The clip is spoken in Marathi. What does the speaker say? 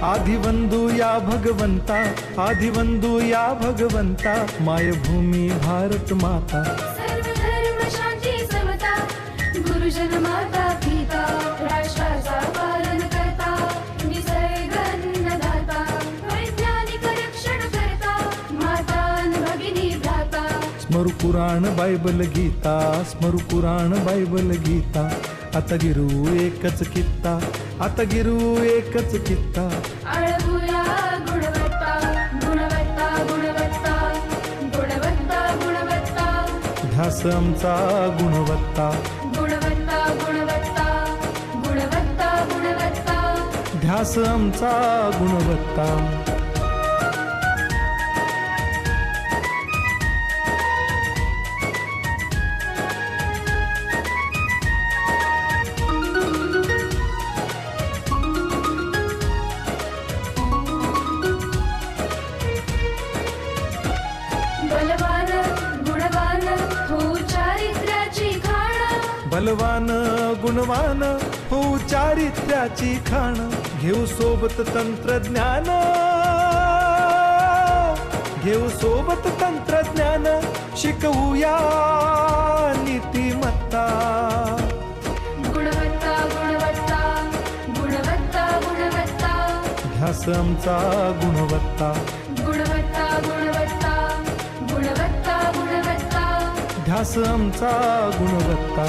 आदिवंदू या भगवंता, आदिवंदू या भगवंता, मायभूमी भारत माता. सर्व धर्म शांती समता, गुरुजन माता पिता, राष्ट्राचा पालन करता, निसर्ग अन्नदाता, वैज्ञानिक रक्षण करता, माता अन भगिनी भ्राता. स्मरू पुराण बायबल गीता, स्मरू पुराण बायबल गीता. आता गिरू एकच कित्ता, आता गिरू एकच कित्ता. आळवूया गुणवत्ता, गुणवत्ता, गुणवत्ता, गुणवत्ता, गुणवत्ता. ध्यास आमचा गुणवत्ता, गुणवत्ता, गुणवत्ता, गुणवत्ता, गुणवत्ता. ध्यास आमचा गुणवत्ता. बलवान गुणवान हो चारित्र्याची खाण. बलवान गुणवान हो चारित्र्याची खाण. घेऊ सोबत तंत्रज्ञान, घेऊ सोबत तंत्रज्ञान. शिकवूया नीतिमत्ता. गुणवत्ता, गुणवत्ता, गुणवत्ता, गुणवत्ता. ध्यास आमचा गुणवत्ता, गुणवत्ता, गुणवत्ता, गुणवत्ता, गुणवत्ता. ध्यास आमचा गुणवत्ता.